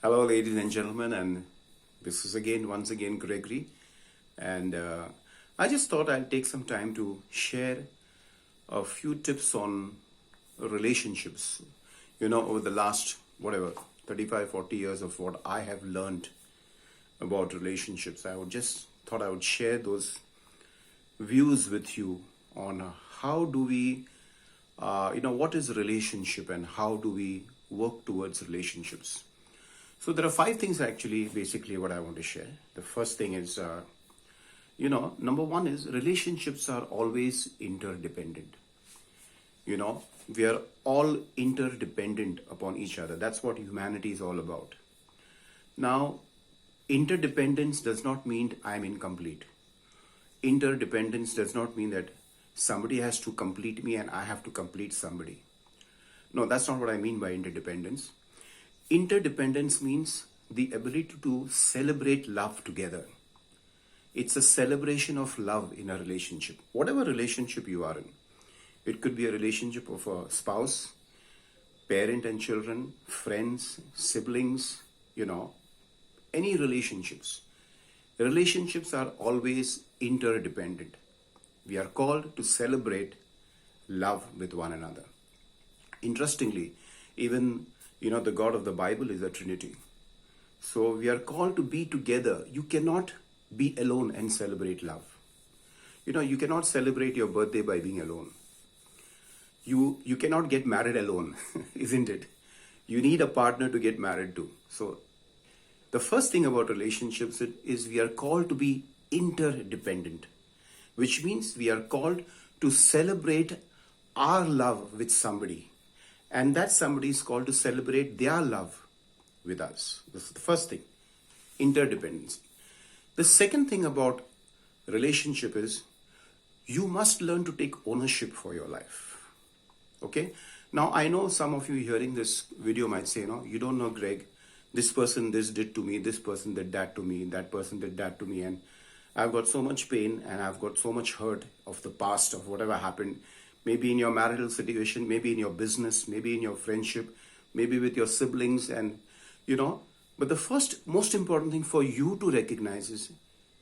Hello, ladies and gentlemen, and this is once again, Gregory. And I just thought I'll take some time to share a few tips on relationships. Over the last, 35, 40 years of what I have learned about relationships, I would share those views with you on how do we, what is a relationship and how do we work towards relationships. So there are five things actually, basically what I want to share. The first thing is, number one is relationships are always interdependent. We are all interdependent upon each other. That's what humanity is all about. Now, interdependence does not mean I'm incomplete. Interdependence does not mean that somebody has to complete me and I have to complete somebody. No, that's not what I mean by interdependence. Interdependence means the ability to celebrate love together. It's a celebration of love in a relationship. Whatever relationship you are in. It could be a relationship of a spouse, parent and children, friends, siblings, any relationships. Relationships are always interdependent. We are called to celebrate love with one another. Interestingly, even the God of the Bible is a Trinity. So we are called to be together. You cannot be alone and celebrate love. You cannot celebrate your birthday by being alone. You cannot get married alone, isn't it? You need a partner to get married to. So the first thing about relationships is we are called to be interdependent, which means we are called to celebrate our love with somebody. And that somebody is called to celebrate their love with us. This is the first thing, interdependency. The second thing about relationship is you must learn to take ownership for your life. Okay? Now, I know some of you hearing this video might say, you don't know, Greg, this person this did to me, this person did that to me, that person did that to me, and I've got so much pain and I've got so much hurt of the past, of whatever happened. Maybe in your marital situation, maybe in your business, maybe in your friendship, maybe with your siblings, and but the first most important thing for you to recognize is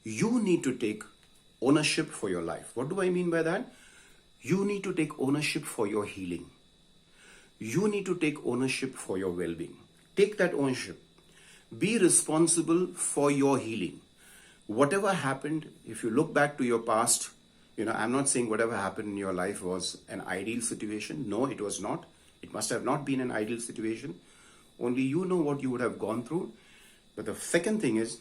you need to take ownership for your life. What do I mean by that? You need to take ownership for your healing. You need to take ownership for your well-being. Take that ownership. Be responsible for your healing. Whatever happened, if you look back to your past, I'm not saying whatever happened in your life was an ideal situation. No, it was not. It must have not been an ideal situation. Only you know what you would have gone through. But the second thing is,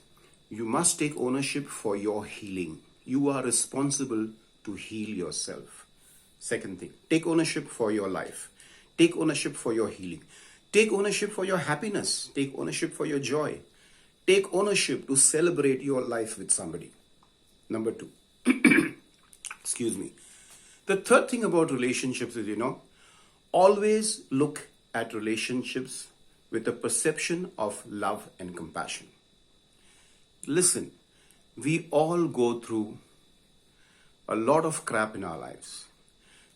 you must take ownership for your healing. You are responsible to heal yourself. Second thing, take ownership for your life. Take ownership for your healing. Take ownership for your happiness. Take ownership for your joy. Take ownership to celebrate your life with somebody. Number two. Excuse me. The third thing about relationships is, always look at relationships with a perception of love and compassion. Listen, we all go through a lot of crap in our lives.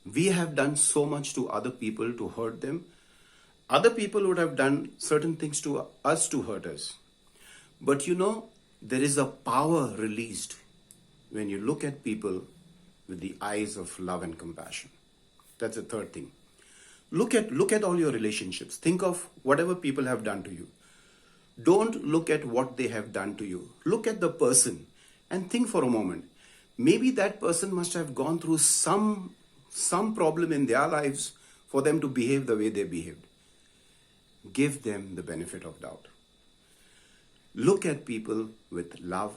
We have done so much to other people to hurt them. Other people would have done certain things to us to hurt us. But there is a power released when you look at people with the eyes of love and compassion. That's the third thing. Look at all your relationships. Think of whatever people have done to you. Don't look at what they have done to you. Look at the person and think for a moment. Maybe that person must have gone through some problem in their lives for them to behave the way they behaved. Give them the benefit of doubt. Look at people with love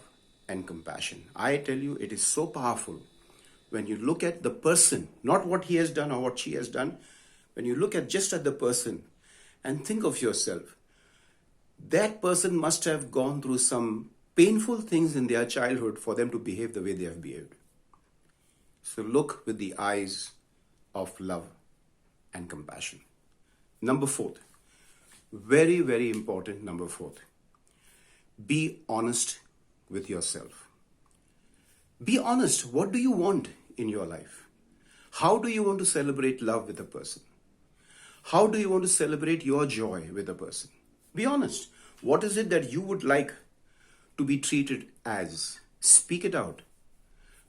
and compassion. I tell you, it is so powerful when you look at the person, not what he has done or what she has done. When you look at the person and think of yourself, that person must have gone through some painful things in their childhood for them to behave the way they have behaved. So look with the eyes of love and compassion. Number fourth, very, very important number fourth, be honest with yourself. Be honest. What do you want in your life? How do you want to celebrate love with a person? How do you want to celebrate your joy with a person? Be honest. What is it that you would like to be treated as? Speak it out.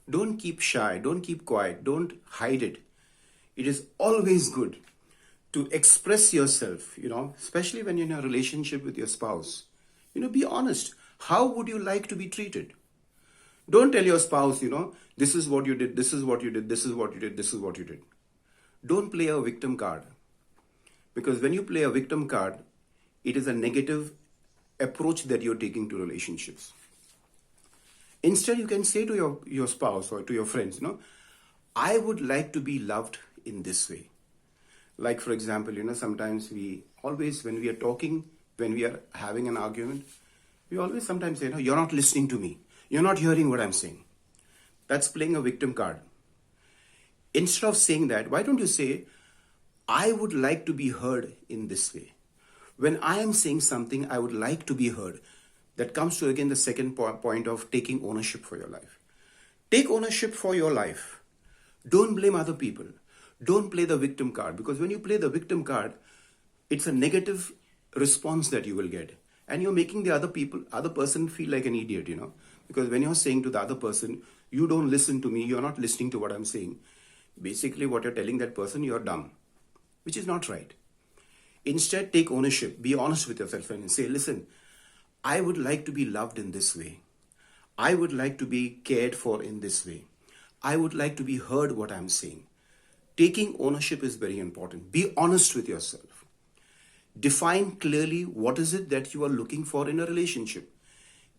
Don't keep shy, don't keep quiet, don't hide it. It is always good to express yourself, especially when you're in a relationship with your spouse. Be honest. How would you like to be treated? Don't tell your spouse, this is what you did, this is what you did, this is what you did, this is what you did. Don't play a victim card. Because when you play a victim card, it is a negative approach that you're taking to relationships. Instead, you can say to your spouse or to your friends, I would like to be loved in this way. Like, for example, sometimes when we are talking, when we are having an argument, we always sometimes say, you're not listening to me. You're not hearing what I'm saying. That's playing a victim card. Instead of saying that, why don't you say, I would like to be heard in this way. When I am saying something, I would like to be heard. That comes to, again, the second point of taking ownership for your life. Take ownership for your life. Don't blame other people. Don't play the victim card, because when you play the victim card, it's a negative response that you will get. And you're making the other person feel like an idiot, because when you're saying to the other person, you don't listen to me, you're not listening to what I'm saying. Basically, what you're telling that person, you're dumb, which is not right. Instead, take ownership. Be honest with yourself and say, listen, I would like to be loved in this way. I would like to be cared for in this way. I would like to be heard what I'm saying. Taking ownership is very important. Be honest with yourself. Define clearly what is it that you are looking for in a relationship.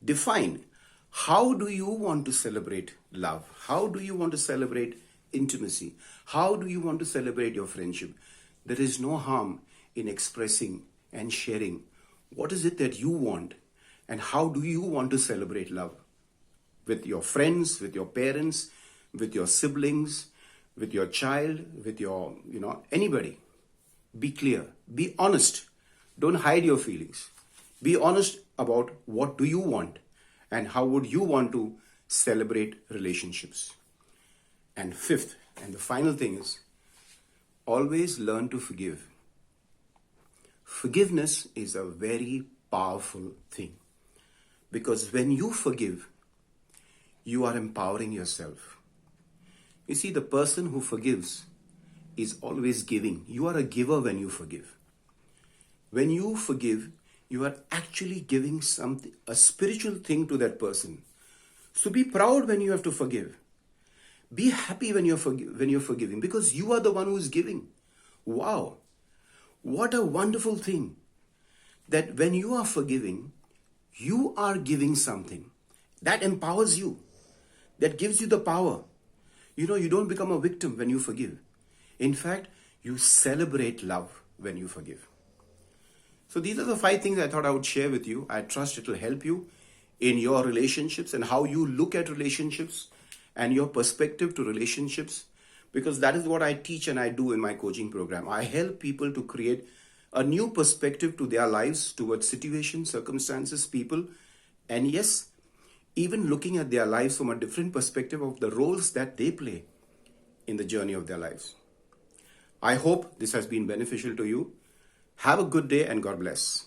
Define how do you want to celebrate love? How do you want to celebrate intimacy? How do you want to celebrate your friendship? There is no harm in expressing and sharing what is it that you want and how do you want to celebrate love with your friends, with your parents, with your siblings, with your child, with your, anybody. Be clear, be honest. Don't hide your feelings. Be honest about what do you want and how would you want to celebrate relationships. And fifth, and the final thing is, always learn to forgive. Forgiveness is a very powerful thing, because when you forgive, you are empowering yourself. You see, the person who forgives is always giving. You are a giver when you forgive. When you forgive, you are actually giving something, a spiritual thing to that person. So be proud when you have to forgive. Be happy when you're forgiving, because you are the one who is giving. Wow, what a wonderful thing that when you are forgiving, you are giving something that empowers you, that gives you the power. You don't become a victim when you forgive. In fact, you celebrate love when you forgive. So these are the 5 things I thought I would share with you. I trust it will help you in your relationships and how you look at relationships and your perspective to relationships, because that is what I teach and I do in my coaching program. I help people to create a new perspective to their lives towards situations, circumstances, people, and yes, even looking at their lives from a different perspective of the roles that they play in the journey of their lives. I hope this has been beneficial to you. Have a good day and God bless.